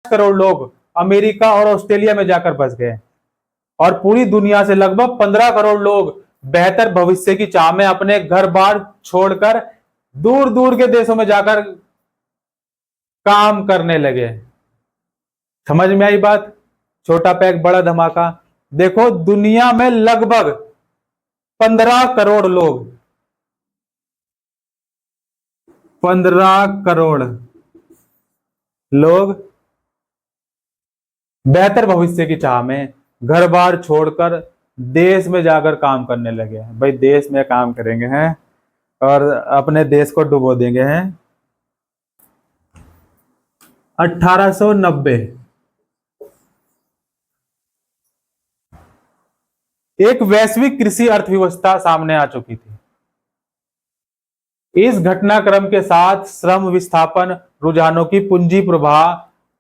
करोड़ लोग अमेरिका और ऑस्ट्रेलिया में जाकर बस गए और पूरी दुनिया से लगभग 15 करोड़ लोग बेहतर भविष्य की चाह में अपने घर बार छोड़कर दूर दूर के देशों में जाकर काम करने लगे। समझ में आई बात? छोटा पैक बड़ा धमाका। देखो, दुनिया में लगभग 15 करोड़ लोग, 15 करोड़ लोग बेहतर भविष्य की चाह में घर बार छोड़कर देश में जाकर काम करने लगे हैं। भाई देश में काम करेंगे हैं और अपने देश को डुबो देंगे हैं। 1890 एक वैश्विक कृषि अर्थव्यवस्था सामने आ चुकी थी। इस घटनाक्रम के साथ श्रम विस्थापन, रुझानों की पूंजी प्रवाह,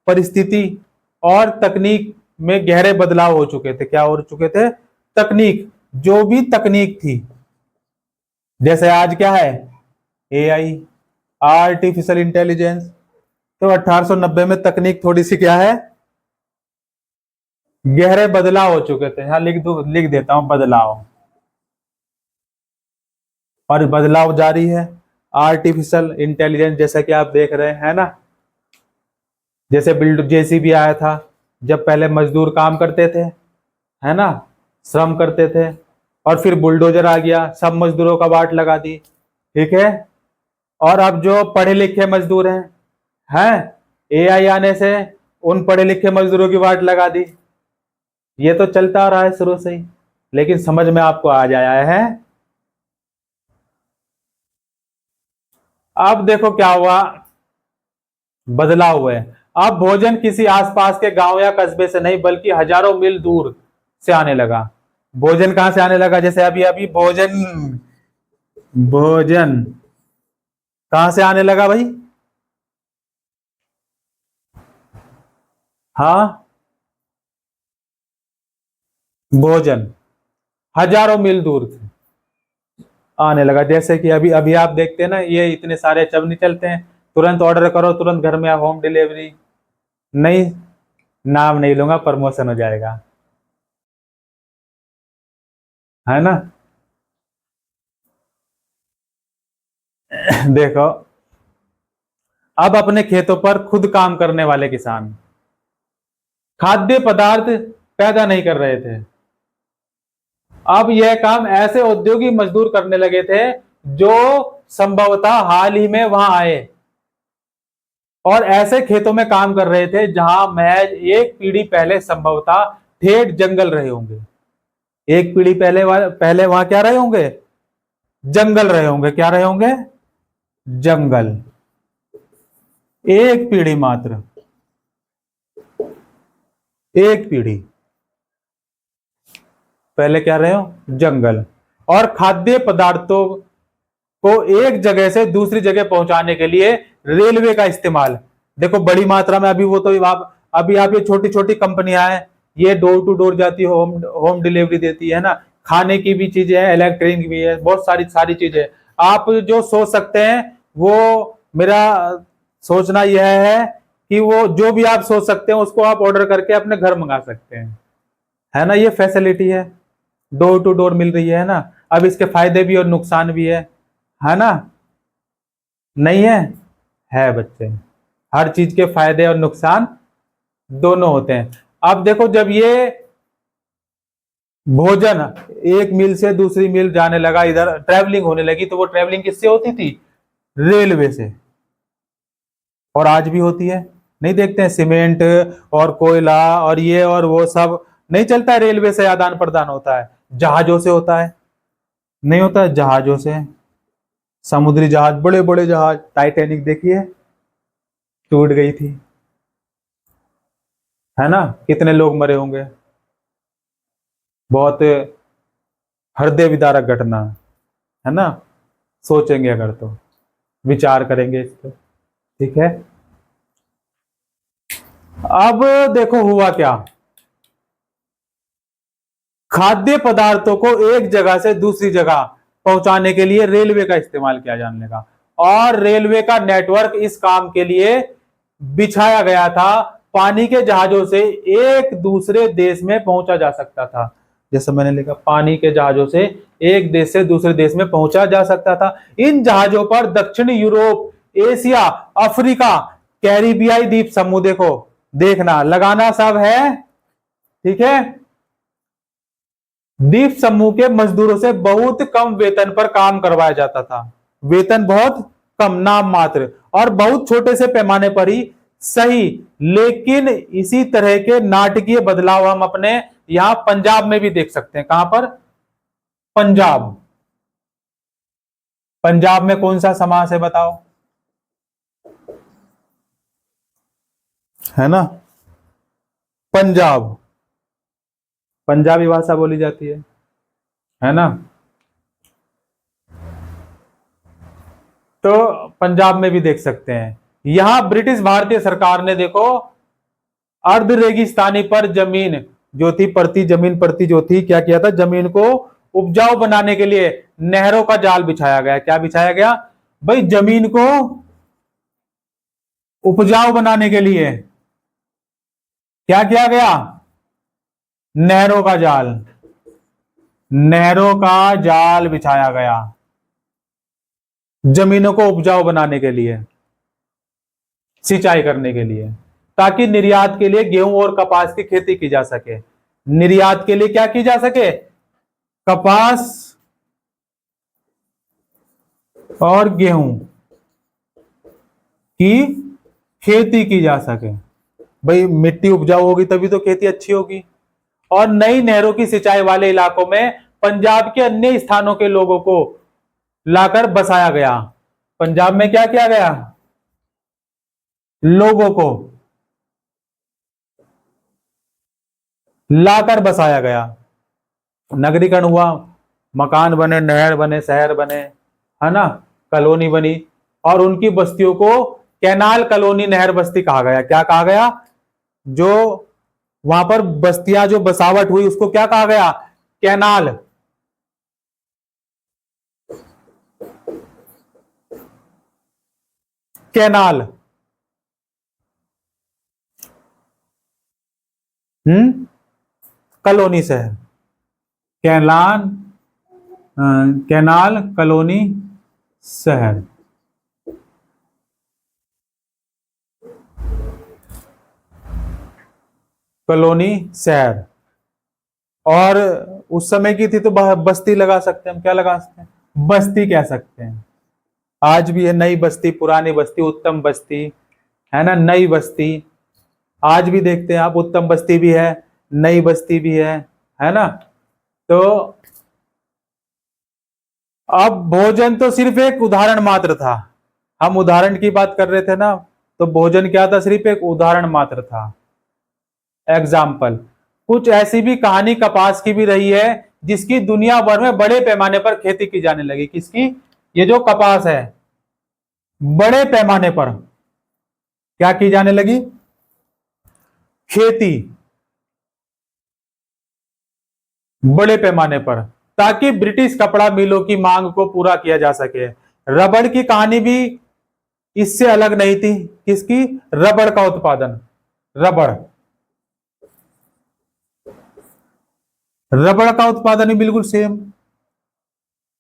परिस्थिति और तकनीक में गहरे बदलाव हो चुके थे। क्या हो चुके थे? तकनीक, जो भी तकनीक थी, जैसे आज क्या है, एआई, आर्टिफिशियल इंटेलिजेंस। तो 1890 में तकनीक थोड़ी सी क्या है, गहरे बदलाव हो चुके थे। यहां लिख देता हूं बदलाव, और बदलाव जारी है। आर्टिफिशियल इंटेलिजेंस जैसा कि आप देख रहे हैं ना, जैसे जेसीबी आया था, जब पहले मजदूर काम करते थे, है ना, श्रम करते थे, और फिर बुलडोजर आ गया, सब मजदूरों का वाट लगा दी। ठीक है, और अब जो पढ़े लिखे मजदूर हैं, एआई आने से उन पढ़े लिखे मजदूरों की वाट लगा दी। ये तो चलता आ रहा है शुरू से ही, लेकिन समझ में आपको आ जाया है। अब देखो क्या हुआ, बदलाव हुए। अब भोजन किसी आसपास के गांव या कस्बे से नहीं, बल्कि हजारों मील दूर से आने लगा। भोजन कहां से आने लगा? जैसे अभी अभी भोजन भोजन कहां से आने लगा भाई? हाँ, भोजन हजारों मील दूर से आने लगा। जैसे कि अभी अभी आप देखते हैं ना, ये इतने सारे जब नहीं चलते हैं, तुरंत ऑर्डर करो, तुरंत घर में होम डिलीवरी। नहीं, नाम नहीं लूंगा, प्रमोशन हो जाएगा, है ना। देखो, अब अपने खेतों पर खुद काम करने वाले किसान खाद्य पदार्थ पैदा नहीं कर रहे थे। अब यह काम ऐसे औद्योगिक मजदूर करने लगे थे जो संभवतः हाल ही में वहां आए और ऐसे खेतों में काम कर रहे थे जहां महज एक पीढ़ी पहले संभवतः ठेठ जंगल रहे होंगे। एक पीढ़ी पहले वहां क्या रहे होंगे? जंगल रहे होंगे। क्या रहे होंगे? जंगल। एक पीढ़ी मात्र, एक पीढ़ी पहले क्या रहे हो? जंगल। और खाद्य पदार्थों को एक जगह से दूसरी जगह पहुंचाने के लिए रेलवे का इस्तेमाल। देखो, बड़ी मात्रा में अभी वो तो अभी आप ये छोटी छोटी कंपनियां हैं, ये डोर टू डोर जाती है, होम डिलीवरी देती है ना। खाने की भी चीजें हैं, इलेक्ट्रॉनिक भी है, बहुत सारी सारी चीजें। आप जो सोच सकते हैं, वो मेरा सोचना यह है कि वो जो भी आप सोच सकते हैं उसको आप ऑर्डर करके अपने घर मंगा सकते हैं, है ना। ये फैसिलिटी है, डोर टू डोर मिल रही है ना। अब इसके फायदे भी और नुकसान भी है ना। नहीं है? है बच्चे, हर चीज के फायदे और नुकसान दोनों होते हैं। अब देखो, जब ये भोजन एक मील से दूसरी मील जाने लगा, इधर ट्रैवलिंग होने लगी, तो वो ट्रैवलिंग किससे होती थी? रेलवे से। और आज भी होती है। नहीं देखते हैं, सीमेंट और कोयला और ये और वो सब नहीं चलता है, रेलवे से आदान प्रदान होता है। जहाजों से होता है, नहीं होता है? जहाजों से, समुद्री जहाज, बड़े बड़े जहाज, टाइटैनिक देखिए, टूट गई थी, है ना। कितने लोग मरे होंगे, बहुत हृदय विदारक घटना, है ना। सोचेंगे अगर तो, विचार करेंगे इस पर। ठीक है, अब देखो हुआ क्या। खाद्य पदार्थों को एक जगह से दूसरी जगह पहुंचाने के लिए रेलवे का इस्तेमाल किया जाने लगा, और रेलवे का नेटवर्क इस काम के लिए बिछाया गया था पानी के जहाजों से एक दूसरे देश में पहुंचा जा सकता था। जैसे मैंने लिखा, पानी के जहाजों से एक देश से दूसरे देश में पहुंचा जा सकता था। इन जहाजों पर दक्षिणी यूरोप, एशिया, अफ्रीका, कैरिबियाई द्वीप समूह, देखो देखना लगाना सब है, ठीक है। द्वीप समूह के मजदूरों से बहुत कम वेतन पर काम करवाया जाता था। वेतन बहुत कम, नाम मात्र, और बहुत छोटे से पैमाने पर ही सही। लेकिन इसी तरह के नाटकीय बदलाव हम अपने यहां पंजाब में भी देख सकते हैं। कहां पर? पंजाब। पंजाब में कौन सा समास है बताओ? है ना, पंजाब, पंजाबी भाषा बोली जाती है ना। तो पंजाब में भी देख सकते हैं। यहां ब्रिटिश भारतीय सरकार ने देखो अर्ध रेगिस्तानी पर जमीन जो थी, पड़ती जमीन पड़ती जो थी, क्या किया था? जमीन को उपजाऊ बनाने के लिए नहरों का जाल बिछाया गया। क्या बिछाया गया भाई? जमीन को उपजाऊ बनाने के लिए क्या किया गया? नहरों का जाल, नहरों का जाल बिछाया गया जमीनों को उपजाऊ बनाने के लिए, सिंचाई करने के लिए, ताकि निर्यात के लिए गेहूं और कपास की खेती की जा सके। निर्यात के लिए क्या की जा सके? कपास और गेहूं की खेती की जा सके। भाई मिट्टी उपजाऊ होगी तभी तो खेती अच्छी होगी। और नई नहरों की सिंचाई वाले इलाकों में पंजाब के अन्य स्थानों के लोगों को लाकर बसाया गया। पंजाब में क्या किया गया? लोगों को लाकर बसाया गया। नगरीकरण हुआ, मकान बने, नहर बने, शहर बने, है ना, कॉलोनी बनी, और उनकी बस्तियों को कैनाल कॉलोनी नहर बस्ती कहा गया। क्या कहा गया? जो वहां पर बस्तियां जो बसावट हुई उसको क्या कहा गया? कैनाल। कैनाल। कॉलोनी शहर, कैनाल, कैनाल कॉलोनी शहर। कॉलोनी शहर। और उस समय की थी तो बस्ती लगा सकते हैं हम। क्या लगा सकते हैं? बस्ती कह सकते हैं। आज भी है नई बस्ती, पुरानी बस्ती, उत्तम बस्ती, है ना, नई बस्ती। आज भी देखते हैं आप, उत्तम बस्ती भी है, नई बस्ती भी है ना। तो अब भोजन तो सिर्फ एक उदाहरण मात्र था। हम उदाहरण की बात कर रहे थे ना, तो भोजन क्या था? सिर्फ एक उदाहरण मात्र था, एग्जाम्पल। कुछ ऐसी भी कहानी कपास की भी रही है जिसकी दुनिया भर में बड़े पैमाने पर खेती की जाने लगी। किसकी? ये जो कपास है, बड़े पैमाने पर क्या की जाने लगी? खेती, बड़े पैमाने पर, ताकि ब्रिटिश कपड़ा मिलों की मांग को पूरा किया जा सके। रबड़ की कहानी भी इससे अलग नहीं थी। किसकी? रबड़ का उत्पादन। रबड़, रबड़ का उत्पादन भी बिल्कुल सेम,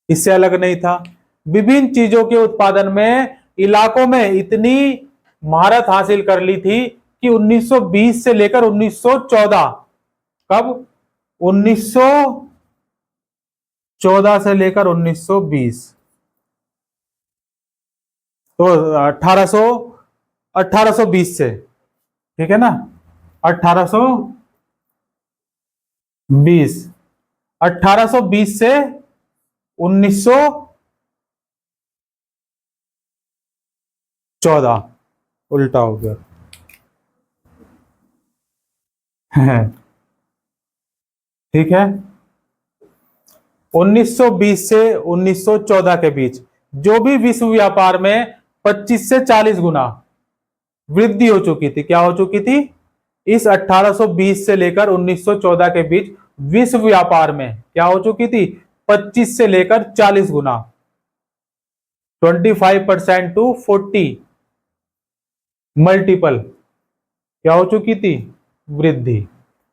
इससे अलग नहीं था। विभिन्न चीजों के उत्पादन में इलाकों में इतनी महारत हासिल कर ली थी कि 1920 से लेकर 1914, कब? 1914 से लेकर 1920, तो 1820 से, ठीक है ना, 1820, 1820 से 1914, उल्टा हो गया। ठीक है, 1920 से 1914 के बीच जो भी विश्व व्यापार में 25 से 40 गुना वृद्धि हो चुकी थी। क्या हो चुकी थी? इस 1820 से लेकर 1914 के बीच विश्व व्यापार में क्या हो चुकी थी? 25 से लेकर 40 गुना, 25% टू 40 मल्टीपल क्या हो चुकी थी? वृद्धि।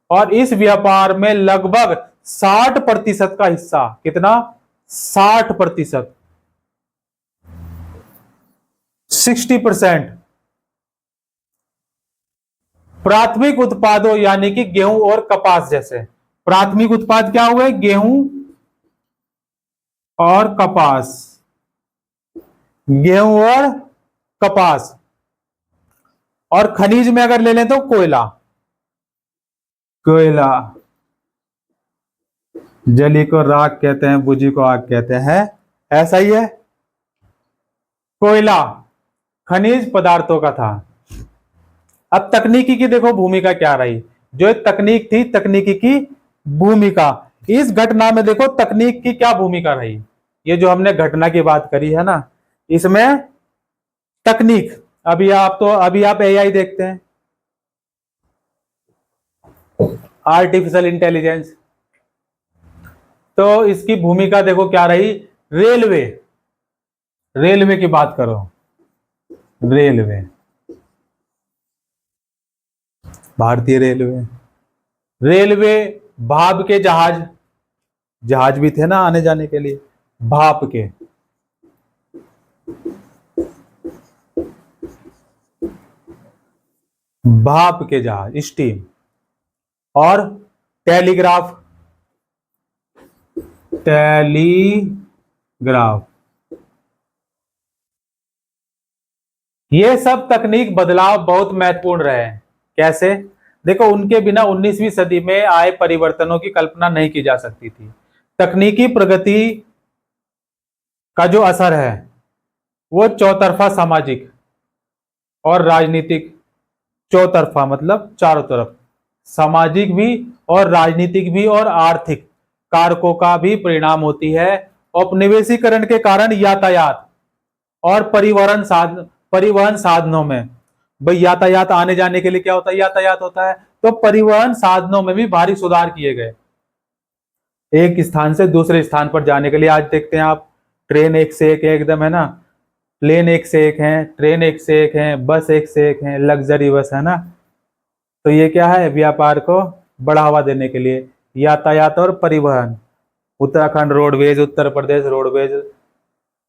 और इस व्यापार में लगभग 60% का हिस्सा, कितना? 60%, 60% प्राथमिक उत्पादों यानी कि गेहूं और कपास जैसे। प्राथमिक उत्पाद क्या हुए? गेहूं और कपास, गेहूं और कपास। और खनिज में अगर ले लें तो कोयला, कोयला, जली को राख कहते हैं, बुझी को आग कहते हैं, ऐसा ही है। कोयला खनिज पदार्थों का था। अब तकनीकी की देखो भूमिका क्या रही। जो तकनीक थी, तकनीकी की भूमिका, इस घटना में देखो तकनीक की क्या भूमिका रही। ये जो हमने घटना की बात करी है ना, इसमें तकनीक, अभी आप एआई देखते हैं, आर्टिफिशियल इंटेलिजेंस, तो इसकी भूमिका देखो क्या रही। रेलवे, रेलवे की बात करो, रेलवे, भारतीय रेलवे, रेलवे, भाप के जहाज, जहाज भी थे ना आने जाने के लिए, भाप के, भाप के जहाज, स्टीम। और टेलीग्राफ, टेलीग्राफ, ये सब तकनीक बदलाव बहुत महत्वपूर्ण रहे हैं। कैसे? देखो उनके बिना 19वीं सदी में आए परिवर्तनों की कल्पना नहीं की जा सकती थी। तकनीकी प्रगति का जो असर है वो चौतरफा, सामाजिक और राजनीतिक, चौतरफा मतलब चारों तरफ, सामाजिक भी और राजनीतिक भी और आर्थिक कारकों का भी परिणाम होती है। औपनिवेशीकरण के कारण यातायात और परिवहन साधनों में, भाई यातायात आने जाने के लिए क्या होता है? यातायात होता है। तो परिवहन साधनों में भी भारी सुधार किए गए। एक स्थान से दूसरे स्थान पर जाने के लिए आज देखते हैं आप, ट्रेन एक से एक है एकदम, है ना, प्लेन एक से एक है, ट्रेन एक से एक है, बस एक से एक है, लग्जरी बस, है ना। तो ये क्या है? व्यापार को बढ़ावा देने के लिए यातायात और परिवहन। Uttarakhand roadways, Uttar Pradesh roadways,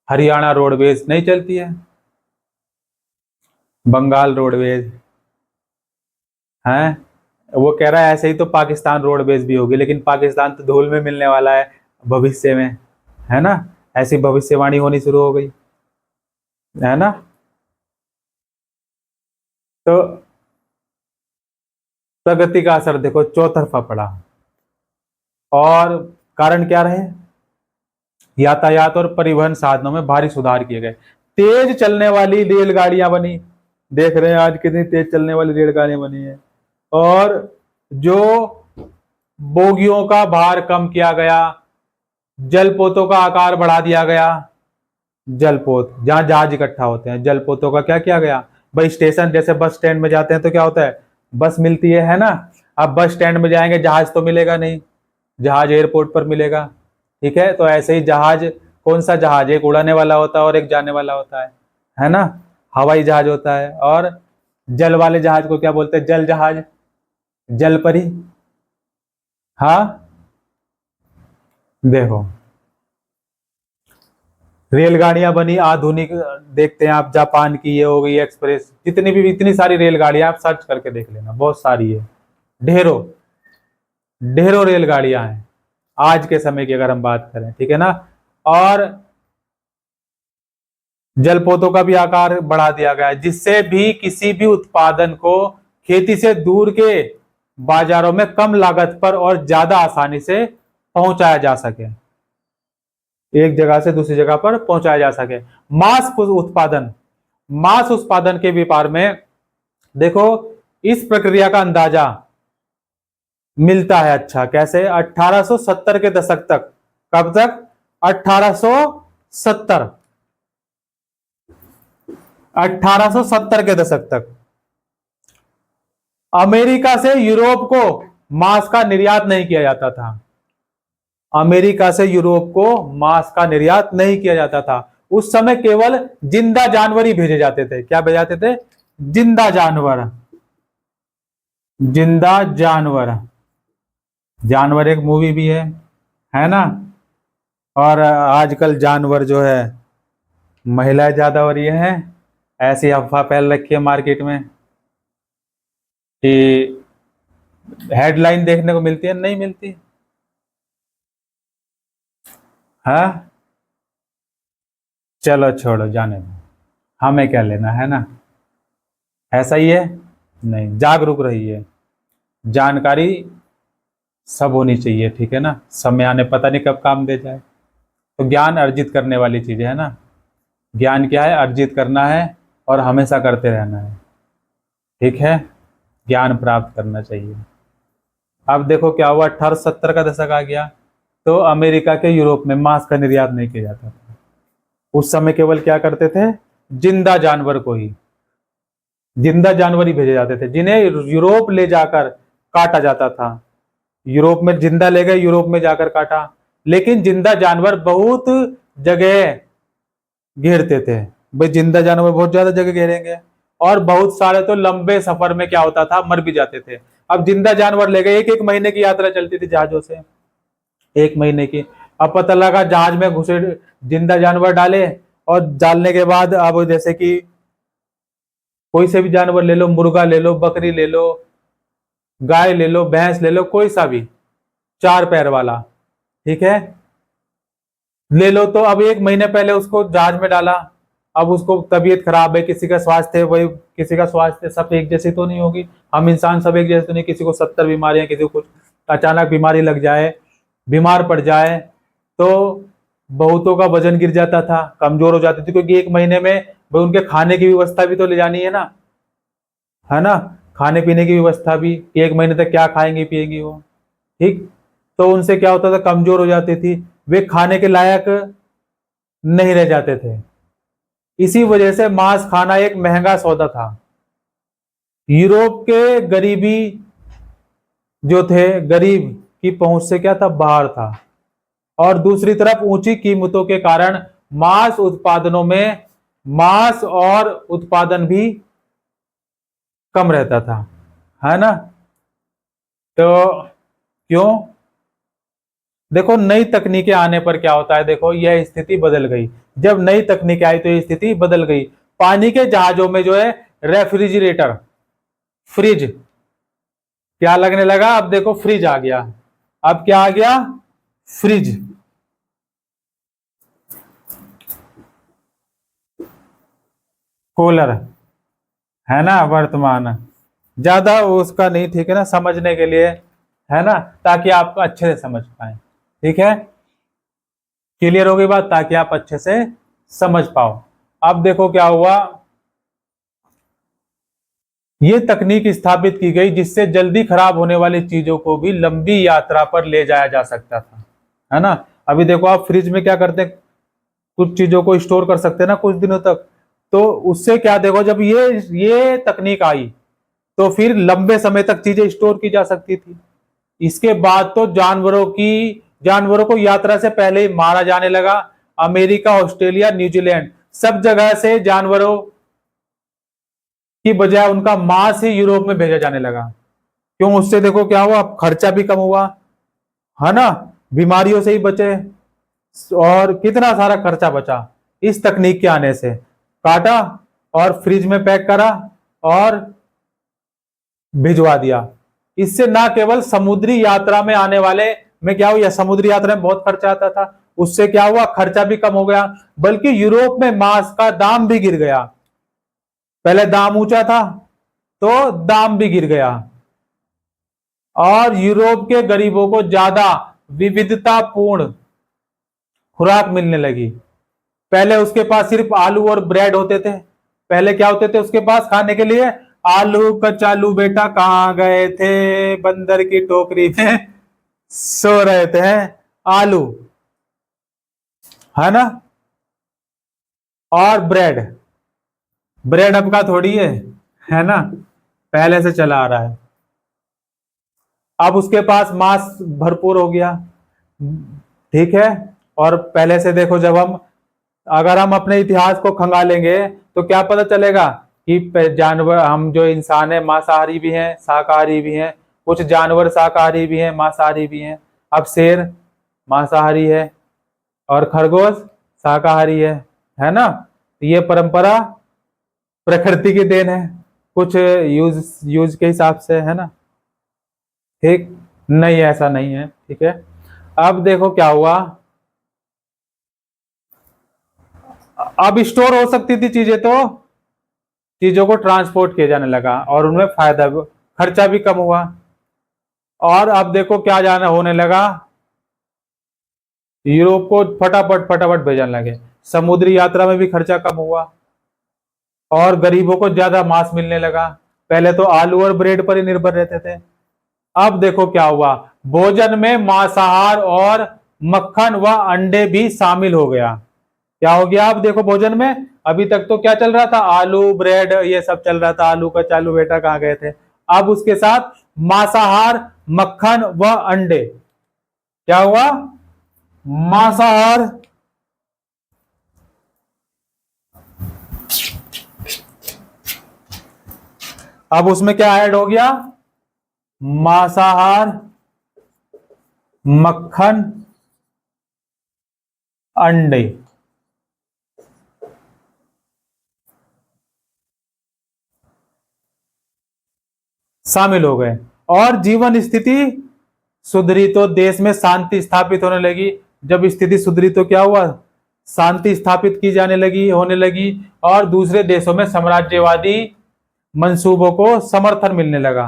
Haryana roadways नहीं चलती है, बंगाल रोडवेज है। वो कह रहा है ऐसे ही तो पाकिस्तान रोडवेज भी होगी, लेकिन पाकिस्तान तो धूल में मिलने वाला है भविष्य में, है ना। ऐसी भविष्यवाणी होनी शुरू हो गई, है ना। तो प्रगति का असर देखो चौतरफा पड़ा। और कारण क्या रहे? यातायात और परिवहन साधनों में भारी सुधार किए गए। तेज चलने वाली रेलगाड़ियां बनी, देख रहे हैं आज कितनी तेज चलने वाली रेलगाड़ियां बनी है। और जो बोगियों का भार कम किया गया, जलपोतों का आकार बढ़ा दिया गया। जलपोत, जहां जहाज इकट्ठा होते हैं, जलपोतों का क्या किया गया? भाई स्टेशन जैसे बस स्टैंड में जाते हैं तो क्या होता है? बस मिलती है ना। अब बस स्टैंड में जाएंगे, जहाज तो मिलेगा नहीं, जहाज एयरपोर्ट पर मिलेगा, ठीक है। तो ऐसे ही जहाज, कौन सा जहाज? एक उड़ाने वाला होता है और एक जाने वाला होता है ना। हवाई जहाज होता है। और जल वाले जहाज को क्या बोलते हैं? जल जहाज, जल परी। हाँ, देखो रेलगाड़ियां बनी आधुनिक, देखते हैं आप जापान की ये हो गई एक्सप्रेस, जितनी भी, इतनी सारी रेलगाड़ियां आप सर्च करके देख लेना, बहुत सारी है, ढेरों ढेरों रेलगाड़ियां हैं आज के समय की अगर हम बात करें, ठीक है ना। और जलपोतों का भी आकार बढ़ा दिया गया है, जिससे भी किसी भी उत्पादन को खेती से दूर के बाजारों में कम लागत पर और ज्यादा आसानी से पहुंचाया जा सके, एक जगह से दूसरी जगह पर पहुंचाया जा सके। मांस उत्पादन, मांस उत्पादन के व्यापार में देखो इस प्रक्रिया का अंदाजा मिलता है। अच्छा, कैसे? 1870 के दशक तक। कब तक? 1870, 1870 के दशक तक अमेरिका से यूरोप को मांस का निर्यात नहीं किया जाता था। अमेरिका से यूरोप को मांस का निर्यात नहीं किया जाता था। उस समय केवल जिंदा जानवर ही भेजे जाते थे। क्या भेजे जाते थे? जिंदा जानवर। जिंदा जानवर, जानवर एक मूवी भी है ना। और आजकल जानवर जो है महिलाएं ज्यादा हो रही है, ऐसी अफवाह फैल रखी है मार्केट में कि हेडलाइन देखने को मिलती है, नहीं मिलती। हाँ, चलो छोड़ो, जाने दो, हमें क्या लेना है ना। ऐसा ही है, नहीं, जागरूक रहिए, जानकारी सब होनी चाहिए, ठीक है ना। समय आने पता नहीं कब काम दे जाए। तो ज्ञान अर्जित करने वाली चीज है ना। ज्ञान क्या है, अर्जित करना है और हमेशा करते रहना है, ठीक है। ज्ञान प्राप्त करना चाहिए। अब देखो क्या हुआ, 1870 का दशक आ गया, तो अमेरिका के यूरोप में मांस का निर्यात नहीं किया जाता था। उस समय केवल क्या करते थे, जिंदा जानवर को ही, जिंदा जानवर ही भेजे जाते थे, जिन्हें यूरोप ले जाकर काटा जाता था। यूरोप में जिंदा ले गए, यूरोप में जाकर काटा। लेकिन जिंदा जानवर बहुत जगह घेरते थे, भाई जिंदा जानवर बहुत ज्यादा जगह घेरेंगे, और बहुत सारे तो लंबे सफर में क्या होता था, मर भी जाते थे। अब जिंदा जानवर ले गए, एक एक महीने की यात्रा चलती थी जहाजों से, एक महीने की। अब पता लगा जहाज में घुसे, जिंदा जानवर डाले, और डालने के बाद अब जैसे कि कोई से भी जानवर ले लो, मुर्गा ले लो, बकरी ले लो, गाय ले लो, भैंस ले लो, कोई सा भी 4 पैर वाला, ठीक है, ले लो। तो अब एक महीने पहले उसको जहाज में डाला, अब उसको तबीयत खराब है, किसी का स्वास्थ्य वही, किसी का स्वास्थ्य सब एक जैसी तो नहीं होगी, हम इंसान सब एक जैसे तो नहीं, किसी को 70 बीमारियां, किसी को कुछ अचानक बीमारी लग जाए, बीमार पड़ जाए, तो बहुतों का वजन गिर जाता था, कमजोर हो जाती थी, क्योंकि एक महीने में भाई उनके खाने की व्यवस्था भी तो ले जानी है ना, खाने पीने की व्यवस्था भी, कि एक महीने तक क्या खाएंगे पिएंगे वो, ठीक। तो उनसे क्या होता था, कमजोर हो जाती थी, वे खाने के लायक नहीं रह जाते थे। इसी वजह से मांस खाना एक महंगा सौदा था। यूरोप के गरीबी जो थे, गरीब की पहुंच से क्या था, बाहर था। और दूसरी तरफ ऊंची कीमतों के कारण मांस उत्पादनों में, मांस और उत्पादन भी कम रहता था, है ना। तो क्यों, देखो नई तकनीकें आने पर क्या होता है, देखो यह स्थिति बदल गई। जब नई तकनीकें आई तो ये स्थिति बदल गई। पानी के जहाजों में जो है रेफ्रिजरेटर, फ्रिज क्या लगने लगा, अब देखो फ्रिज आ गया। अब क्या आ गया, फ्रिज। कूलर, है ना, वर्तमान, ज्यादा उसका नहीं, ठीक है ना, समझने के लिए, है ना, ताकि आप अच्छे से समझ पाए, ठीक है। क्लियर हो गई बात, ताकि आप अच्छे से समझ पाओ। अब देखो क्या हुआ, ये तकनीक स्थापित की गई जिससे जल्दी खराब होने वाली चीजों को भी लंबी यात्रा पर ले जाया जा सकता था, है ना। अभी देखो आप फ्रिज में क्या करते हैं, कुछ चीजों को स्टोर कर सकते हैं ना कुछ दिनों तक। तो उससे क्या, देखो जब ये तकनीक आई तो फिर लंबे समय तक चीजें स्टोर की जा सकती थी। इसके बाद तो जानवरों को यात्रा से पहले ही मारा जाने लगा। अमेरिका, ऑस्ट्रेलिया, न्यूजीलैंड, सब जगह से जानवरों की बजाय उनका मांस ही यूरोप में भेजा जाने लगा। क्यों, उससे देखो क्या हुआ, खर्चा भी कम हुआ, है ना, बीमारियों से ही बचे, और कितना सारा खर्चा बचा इस तकनीक के आने से। काटा और फ्रिज में पैक करा और भिजवा दिया। इससे ना केवल समुद्री यात्रा में आने वाले में क्या हुआ, समुद्री यात्रा में बहुत खर्चा आता था, उससे क्या हुआ, खर्चा भी कम हो गया, बल्कि यूरोप में मांस का दाम भी गिर गया। पहले दाम ऊंचा था तो दाम भी गिर गया, और यूरोप के गरीबों को ज्यादा विविधतापूर्ण खुराक मिलने लगी। पहले उसके पास सिर्फ आलू और ब्रेड होते थे। पहले क्या होते थे उसके पास खाने के लिए, आलू कचालू बेटा कहाँ गए थे, बंदर की टोकरी में सो रहे थे, आलू, है ना, और ब्रेड। ब्रेड अब का थोड़ी है ना, पहले से चला आ रहा है। अब उसके पास मांस भरपूर हो गया, ठीक है। और पहले से देखो, जब हम, अगर हम अपने इतिहास को खंगालेंगे तो क्या पता चलेगा कि जानवर, हम जो इंसान है मांसाहारी भी हैं शाकाहारी भी हैं, कुछ जानवर शाकाहारी भी हैं मांसाहारी भी हैं। अब शेर मांसाहारी है और खरगोश शाकाहारी है ना। तो ये परंपरा प्रकृति की देन है, कुछ यूज यूज के हिसाब से, है ना। ठीक नहीं, ऐसा नहीं है। ठीक है, अब देखो क्या हुआ। अब स्टोर हो सकती थी चीजें, तो चीजों को ट्रांसपोर्ट किया जाने लगा और उनमें फायदा खर्चा भी कम हुआ। और अब देखो क्या जाना होने लगा, यूरोप को फटाफट फटाफट भेजने लगे। समुद्री यात्रा में भी खर्चा कम हुआ और गरीबों को ज्यादा मांस मिलने लगा। पहले तो आलू और ब्रेड पर ही निर्भर रहते थे। अब देखो क्या हुआ, भोजन में मांसाहार और मक्खन व अंडे भी शामिल हो गया। क्या हो गया, अब देखो भोजन में, अभी तक तो क्या चल रहा था, आलू ब्रेड ये सब चल रहा था, आलू का चालू बेटा कहाँ गए थे। अब उसके साथ मांसाहार मक्खन व अंडे। क्या हुआ, मांसाहार अब उसमें क्या ऐड हो गया, मांसाहार मक्खन अंडे शामिल हो गए और जीवन स्थिति सुधरी, तो देश में शांति स्थापित होने लगी। जब स्थिति सुधरी तो क्या हुआ, शांति स्थापित की जाने लगी, होने लगी और दूसरे देशों में साम्राज्यवादी मंसूबों को समर्थन मिलने लगा।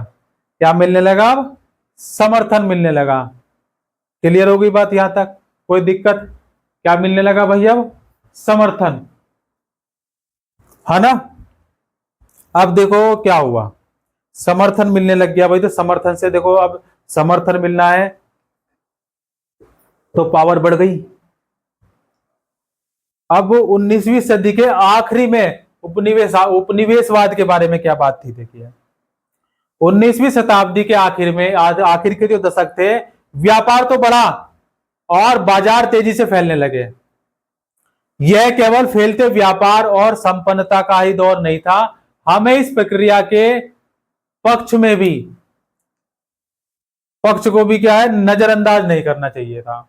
क्या मिलने लगा, अब समर्थन मिलने लगा। क्लियर हो गई बात यहां तक, कोई दिक्कत। क्या मिलने लगा भाई, अब समर्थन, है ना। अब देखो क्या हुआ, समर्थन मिलने लग गया भाई, तो समर्थन से देखो, अब समर्थन मिलना है तो पावर बढ़ गई। अब 19वीं सदी के आखिरी में उपनिवेशवाद के बारे में क्या बात थी, देखिए 19वीं शताब्दी के आखिर में, आखिर के जो दशक थे, व्यापार तो बढ़ा और बाजार तेजी से फैलने लगे। यह केवल फैलते व्यापार और संपन्नता का ही दौर नहीं था, हमें इस प्रक्रिया के पक्ष को भी क्या है, नजरअंदाज नहीं करना चाहिए था।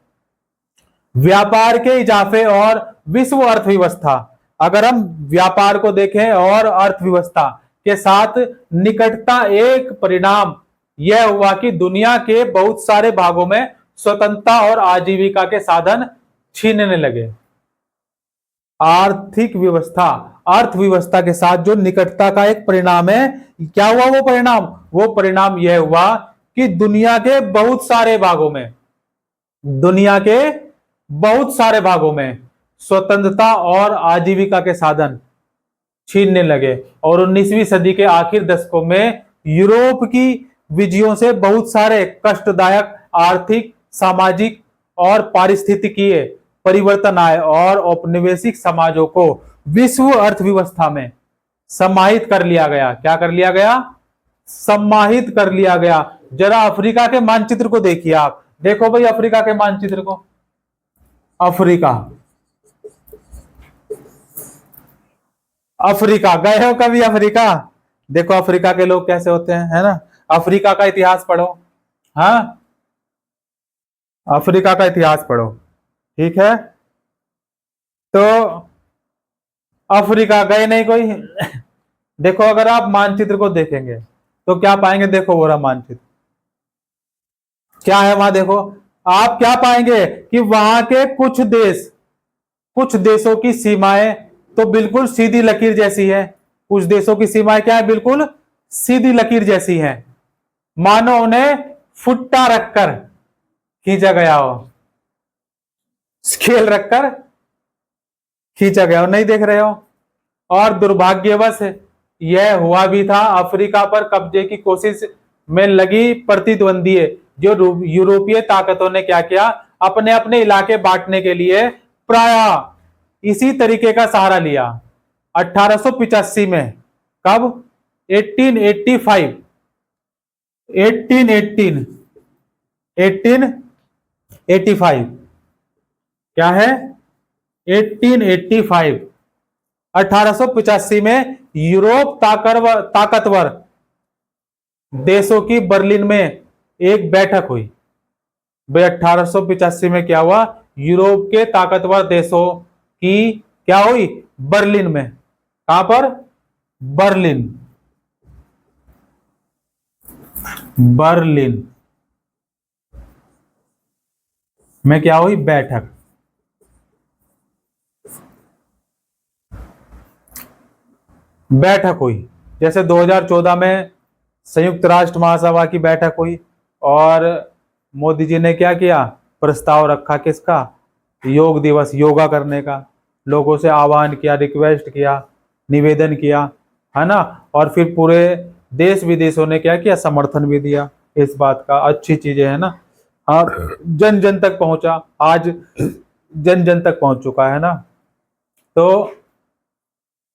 व्यापार के इजाफे और विश्व अर्थव्यवस्था, अगर हम व्यापार को देखें और अर्थव्यवस्था के साथ निकटता, एक परिणाम यह हुआ कि दुनिया के बहुत सारे भागों में स्वतंत्रता और आजीविका के साधन छीनने लगे। आर्थिक व्यवस्था, अर्थव्यवस्था के साथ जो निकटता का एक परिणाम है, क्या हुआ वो परिणाम यह हुआ कि दुनिया के बहुत सारे भागों में स्वतंत्रता और आजीविका के साधन छीनने लगे। और 19वीं सदी के आखिर दशकों में यूरोप की विजयों से बहुत सारे कष्टदायक आर्थिक, सामाजिक और पारिस्थितिकीय परिवर्तन आए और औपनिवेशिक समाजों को विश्व अर्थव्यवस्था में समाहित कर लिया गया। क्या कर लिया गया, सम्माहित कर लिया गया। जरा अफ्रीका के मानचित्र को देखिए आप, देखो भाई अफ्रीका के मानचित्र को, अफ्रीका गए हो कभी अफ्रीका, देखो अफ्रीका के लोग कैसे होते हैं, है ना। अफ्रीका का इतिहास पढ़ो, हाँ अफ्रीका का इतिहास पढ़ो, ठीक है। तो अफ्रीका गए नहीं कोई देखो अगर आप मानचित्र को देखेंगे तो क्या पाएंगे, देखो वो रहा मानचित्र, क्या है वहां, देखो आप क्या पाएंगे कि वहां के कुछ देशों की सीमाएं तो बिल्कुल सीधी लकीर जैसी है। कुछ देशों की सीमाएं क्या है, बिल्कुल सीधी लकीर जैसी है, मानो उन्हें फुट्टा रखकर खींचा गया हो, स्केल रखकर खींचा गया हो, नहीं देख रहे हो। और दुर्भाग्यवश यह हुआ भी था, अफ्रीका पर कब्जे की कोशिश में लगी प्रतिद्वंदी जो यूरोपीय ताकतों ने क्या किया, अपने अपने इलाके बांटने के लिए प्रायः इसी तरीके का सहारा लिया। 1885 में, कब, 1885 क्या है, 1885 1885 में यूरोप ताकतवर देशों की बर्लिन में एक बैठक हुई। भाई 1885 में क्या हुआ, यूरोप के ताकतवर देशों की क्या हुई, बर्लिन में। कहां पर, बर्लिन, बर्लिन में क्या हुई, बैठक। बैठक हुई जैसे 2014 में संयुक्त राष्ट्र महासभा की बैठक हुई, और मोदी जी ने क्या किया, प्रस्ताव रखा किसका, योग दिवस, योगा करने का, लोगों से आह्वान किया, रिक्वेस्ट किया, निवेदन किया, है ना। और फिर पूरे देश विदेशों ने क्या किया, समर्थन भी दिया इस बात का। अच्छी चीजें है ना। हाँ, जन जन तक पहुंचा, आज जन जन तक पहुंच चुका है ना। तो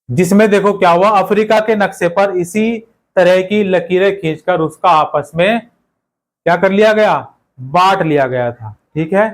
जिसमें देखो क्या हुआ, अफ्रीका के नक्शे पर इसी तरह की लकीरें खींचकर उसका आपस में क्या कर लिया गया, बांट लिया गया था। ठीक है।